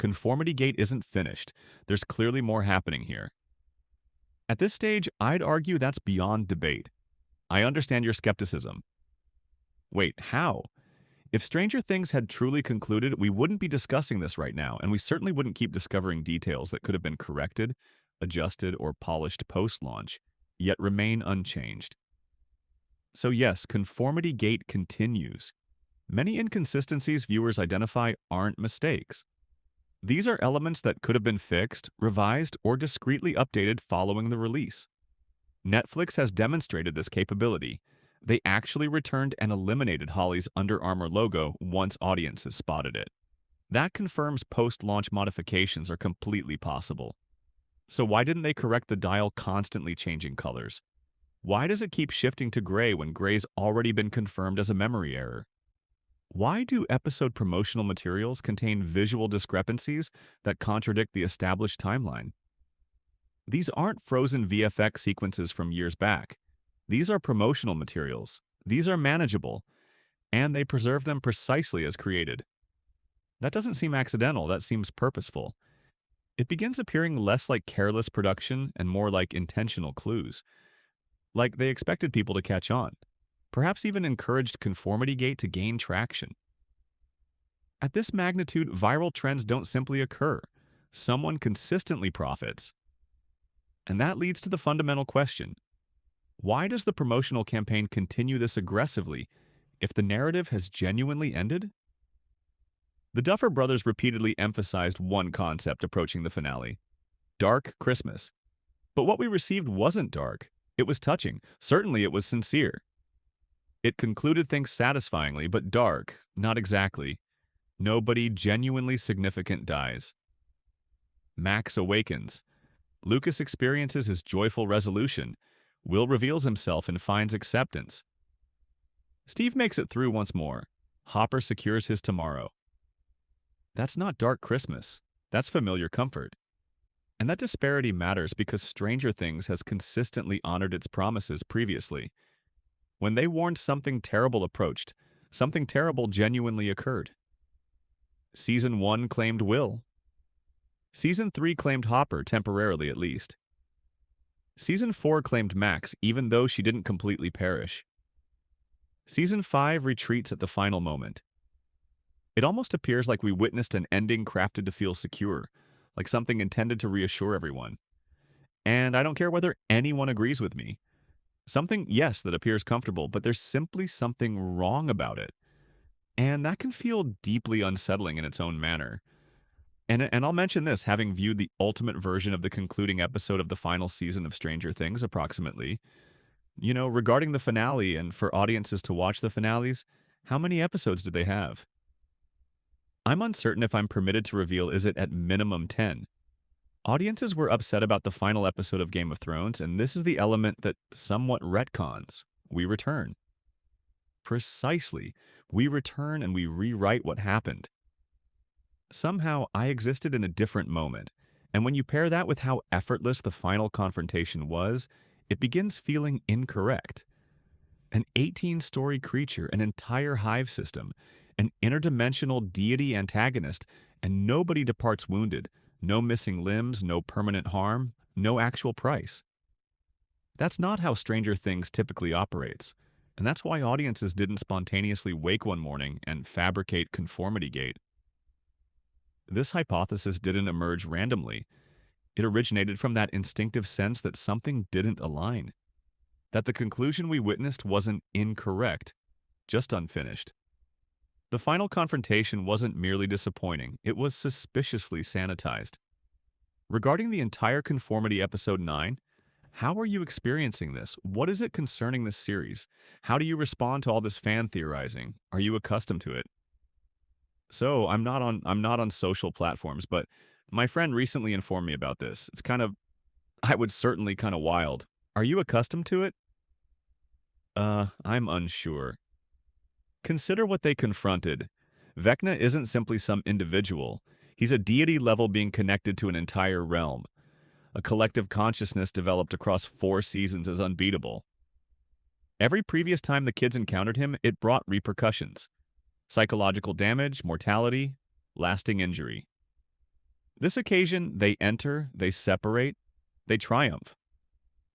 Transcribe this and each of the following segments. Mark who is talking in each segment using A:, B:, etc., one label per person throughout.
A: Conformity Gate isn't finished. There's clearly more happening here. At this stage, I'd argue that's beyond debate. I understand your skepticism. Wait, how? If Stranger Things had truly concluded, we wouldn't be discussing this right now, and we certainly wouldn't keep discovering details that could have been corrected, adjusted, or polished post-launch, yet remain unchanged. So yes, Conformity Gate continues. Many inconsistencies viewers identify aren't mistakes. These are elements that could have been fixed, revised, or discreetly updated following the release. Netflix has demonstrated this capability. They actually returned and eliminated Holly's Under Armour logo once audiences spotted it. That confirms post-launch modifications are completely possible. So why didn't they correct the dial constantly changing colors? Why does it keep shifting to gray when gray's already been confirmed as a memory error? Why do episode promotional materials contain visual discrepancies that contradict the established timeline? These aren't frozen VFX sequences from years back. These are promotional materials. These are manageable, and they preserve them precisely as created. That doesn't seem accidental, that seems purposeful. It begins appearing less like careless production and more like intentional clues. Like they expected people to catch on. Perhaps even encouraged Conformity Gate to gain traction. At this magnitude, viral trends don't simply occur. Someone consistently profits. And that leads to the fundamental question. Why does the promotional campaign continue this aggressively if the narrative has genuinely ended? The Duffer brothers repeatedly emphasized one concept approaching the finale: dark Christmas. But what we received wasn't dark. It was touching. Certainly it was sincere. It concluded things satisfyingly, but dark, not exactly. Nobody genuinely significant dies. Max awakens. Lucas experiences his joyful resolution. Will reveals himself and finds acceptance. Steve makes it through once more. Hopper secures his tomorrow. That's not dark Christmas. That's familiar comfort. And that disparity matters because Stranger Things has consistently honored its promises previously. When they warned something terrible approached, something terrible genuinely occurred. Season 1 claimed Will. Season 3 claimed Hopper, temporarily at least. Season 4 claimed Max, even though she didn't completely perish. Season 5 retreats at the final moment. It almost appears like we witnessed an ending crafted to feel secure, like something intended to reassure everyone. And I don't care whether anyone agrees with me. Something, yes, that appears comfortable, but there's simply something wrong about it. And that can feel deeply unsettling in its own manner. And I'll mention this, having viewed the ultimate version of the concluding episode of the final season of Stranger Things, approximately. Regarding the finale and for audiences to watch the finales, how many episodes did they have? I'm uncertain if I'm permitted to reveal is it at minimum 10. Audiences were upset about the final episode of Game of Thrones, and this is the element that somewhat retcons. We return. Precisely. We return and we rewrite what happened. Somehow, I existed in a different moment, and when you pair that with how effortless the final confrontation was, it begins feeling incorrect. An 18-story creature, an entire hive system, an interdimensional deity antagonist, and nobody departs wounded, no missing limbs, no permanent harm, no actual price. That's not how Stranger Things typically operates, and that's why audiences didn't spontaneously wake one morning and fabricate Conformity Gate. This hypothesis didn't emerge randomly. It originated from that instinctive sense that something didn't align, that the conclusion we witnessed wasn't incorrect, just unfinished. The final confrontation wasn't merely disappointing, it was suspiciously sanitized. Regarding the entire Conformity Episode 9, how are you experiencing this? What is it concerning this series? How do you respond to all this fan theorizing? Are you accustomed to it? So, I'm not on social platforms, but my friend recently informed me about this. It's I would certainly kind of wild. Are you accustomed to it? I'm unsure. Consider what they confronted. Vecna isn't simply some individual. He's a deity-level being connected to an entire realm. A collective consciousness developed across 4 seasons is unbeatable. Every previous time the kids encountered him, it brought repercussions. Psychological damage, mortality, lasting injury. This occasion, they enter, they separate, they triumph.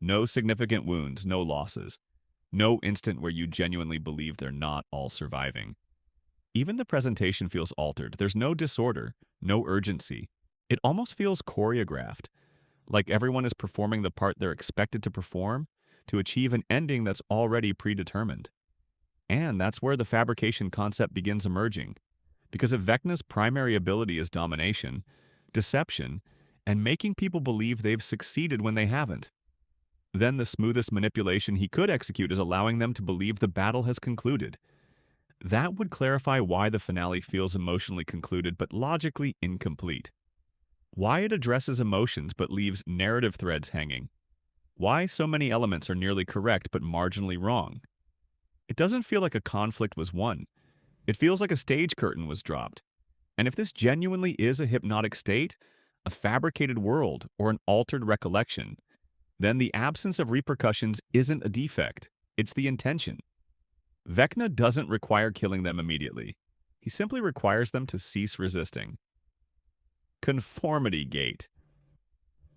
A: No significant wounds, no losses. No instant where you genuinely believe they're not all surviving. Even the presentation feels altered. There's no disorder, no urgency. It almost feels choreographed, like everyone is performing the part they're expected to perform to achieve an ending that's already predetermined. And that's where the fabrication concept begins emerging. Because if Vecna's primary ability is domination, deception, and making people believe they've succeeded when they haven't, then the smoothest manipulation he could execute is allowing them to believe the battle has concluded. That would clarify why the finale feels emotionally concluded but logically incomplete. Why it addresses emotions but leaves narrative threads hanging. Why so many elements are nearly correct but marginally wrong. It doesn't feel like a conflict was won. It feels like a stage curtain was dropped. And if this genuinely is a hypnotic state, a fabricated world, or an altered recollection, then the absence of repercussions isn't a defect, it's the intention. Vecna doesn't require killing them immediately. He simply requires them to cease resisting. Conformity Gate.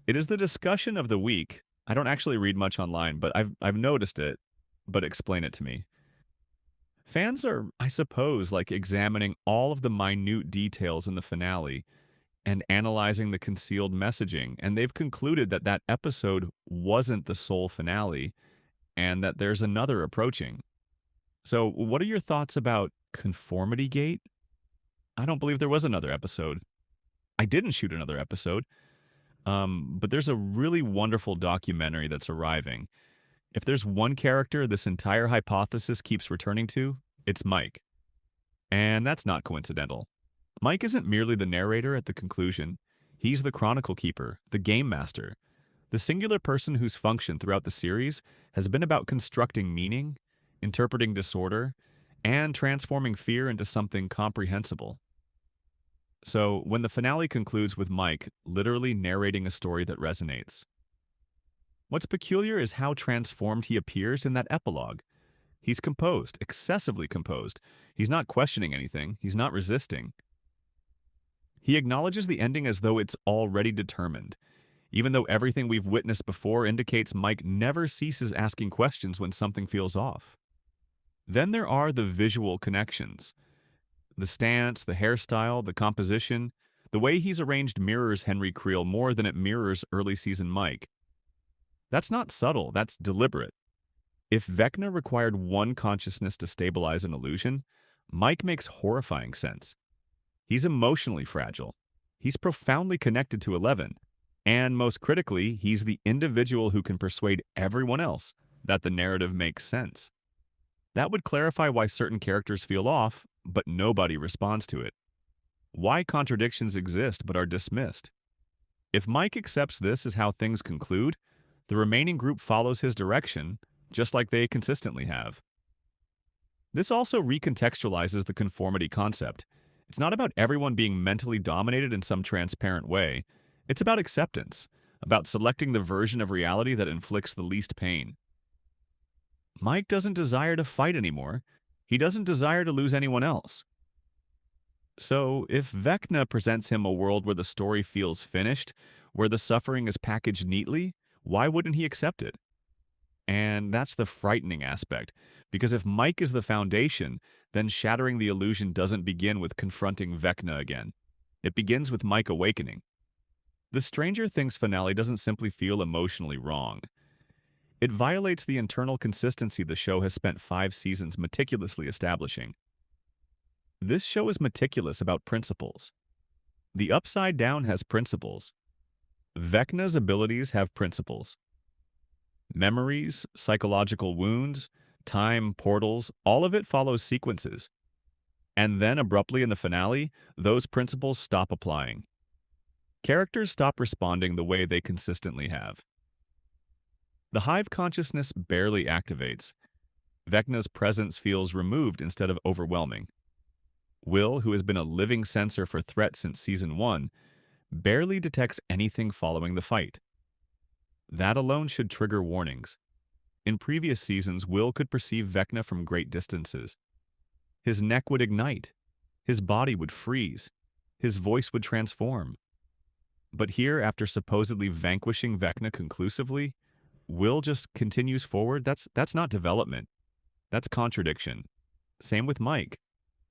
A: It is the discussion of the week. I don't actually read much online, but I've noticed it, but explain it to me. Fans are, I suppose, like examining all of the minute details in the finale and analyzing the concealed messaging, and they've concluded that that episode wasn't the sole finale and that there's another approaching. So, what are your thoughts about Conformity Gate? I don't believe there was another episode. I didn't shoot another episode, but there's a really wonderful documentary that's arriving. If there's one character this entire hypothesis keeps returning to, it's Mike. And that's not coincidental. Mike isn't merely the narrator at the conclusion. He's the chronicle keeper, the game master, the singular person whose function throughout the series has been about constructing meaning, interpreting disorder, and transforming fear into something comprehensible. So, when the finale concludes with Mike literally narrating a story that resonates, what's peculiar is how transformed he appears in that epilogue. He's composed, excessively composed. He's not questioning anything, he's not resisting. He acknowledges the ending as though it's already determined, even though everything we've witnessed before indicates Mike never ceases asking questions when something feels off. Then there are the visual connections. The stance, the hairstyle, the composition, the way he's arranged mirrors Henry Creel more than it mirrors early season Mike. That's not subtle, that's deliberate. If Vecna required one consciousness to stabilize an illusion, Mike makes horrifying sense. He's emotionally fragile. He's profoundly connected to Eleven. And most critically, he's the individual who can persuade everyone else that the narrative makes sense. That would clarify why certain characters feel off, but nobody responds to it. Why contradictions exist but are dismissed. If Mike accepts this as how things conclude, the remaining group follows his direction, just like they consistently have. This also recontextualizes the conformity concept. It's not about everyone being mentally dominated in some transparent way. It's about acceptance, about selecting the version of reality that inflicts the least pain. Mike doesn't desire to fight anymore. He doesn't desire to lose anyone else. So, if Vecna presents him a world where the story feels finished, where the suffering is packaged neatly, why wouldn't he accept it? And that's the frightening aspect, because if Mike is the foundation, then shattering the illusion doesn't begin with confronting Vecna again. It begins with Mike awakening. The Stranger Things finale doesn't simply feel emotionally wrong. It violates the internal consistency the show has spent 5 seasons meticulously establishing. This show is meticulous about principles. The Upside Down has principles. Vecna's abilities have principles. Memories, psychological wounds, time, portals, all of it follows sequences. And then abruptly in the finale, those principles stop applying. Characters stop responding the way they consistently have. The hive consciousness barely activates. Vecna's presence feels removed instead of overwhelming. Will, who has been a living sensor for threat since Season 1, barely detects anything following the fight. That alone should trigger warnings. In previous seasons, Will could perceive Vecna from great distances. His neck would ignite. His body would freeze. His voice would transform. But here, after supposedly vanquishing Vecna conclusively, Will just continues forward. That's not development. That's contradiction. Same with Mike.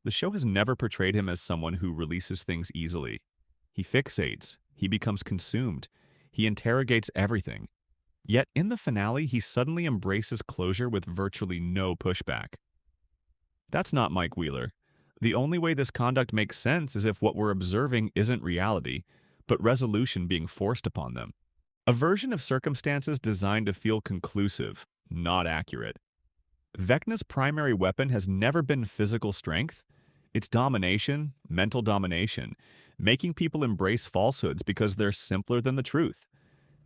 A: The show has never portrayed him as someone who releases things easily. He fixates. He becomes consumed. He interrogates everything. Yet in the finale, he suddenly embraces closure with virtually no pushback. That's not Mike Wheeler. The only way this conduct makes sense is if what we're observing isn't reality, but resolution being forced upon them. A version of circumstances designed to feel conclusive, not accurate. Vecna's primary weapon has never been physical strength. It's domination, mental domination, making people embrace falsehoods because they're simpler than the truth.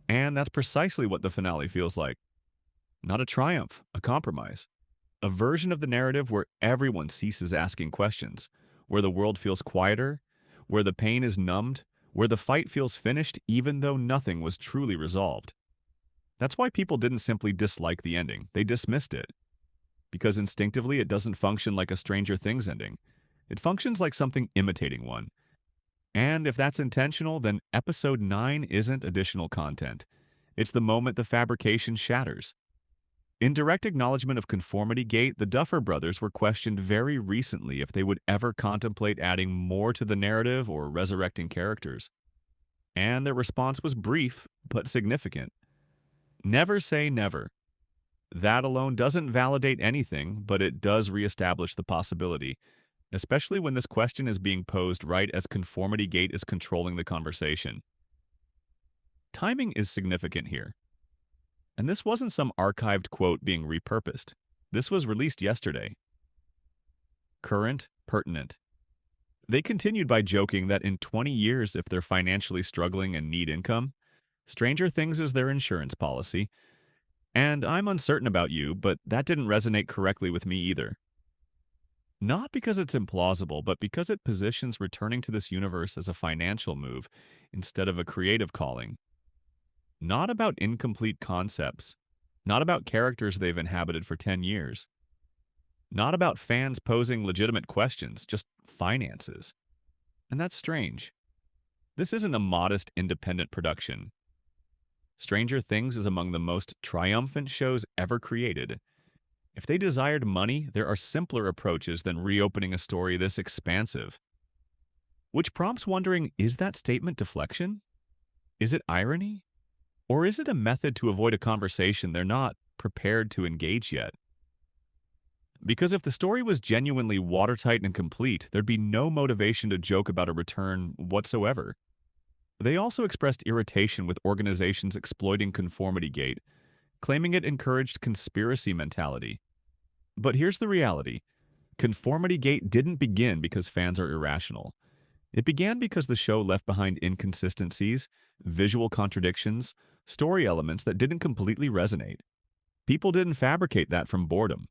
A: And that's precisely what the finale feels like. Not a triumph, a compromise. A version of the narrative where everyone ceases asking questions, where the world feels quieter, where the pain is numbed, where the fight feels finished even though nothing was truly resolved. That's why people didn't simply dislike the ending, they dismissed it. Because instinctively it doesn't function like a Stranger Things ending. It functions like something imitating one. And if that's intentional, then episode 9 isn't additional content. It's the moment the fabrication shatters. In direct acknowledgement of Conformity Gate, the Duffer brothers were questioned very recently if they would ever contemplate adding more to the narrative or resurrecting characters. And their response was brief, but significant. Never say never. That alone doesn't validate anything, but it does reestablish the possibility, especially when this question is being posed right as Conformity Gate is controlling the conversation. Timing is significant here. And this wasn't some archived quote being repurposed. This was released yesterday. Current, pertinent. They continued by joking that in 20 years, if they're financially struggling and need income, Stranger Things is their insurance policy. And I'm uncertain about you, but that didn't resonate correctly with me either. Not because it's implausible, but because it positions returning to this universe as a financial move instead of a creative calling. Not about incomplete concepts. Not about characters they've inhabited for 10 years. Not about fans posing legitimate questions, just finances. And that's strange. This isn't a modest independent production. Stranger Things is among the most triumphant shows ever created. If they desired money, there are simpler approaches than reopening a story this expansive. Which prompts wondering, is that statement deflection? Is it irony? Or is it a method to avoid a conversation they're not prepared to engage yet? Because if the story was genuinely watertight and complete, there'd be no motivation to joke about a return whatsoever. They also expressed irritation with organizations exploiting Conformity Gate, claiming it encouraged conspiracy mentality. But here's the reality. Conformity Gate didn't begin because fans are irrational. It began because the show left behind inconsistencies, visual contradictions, story elements that didn't completely resonate. People didn't fabricate that from boredom.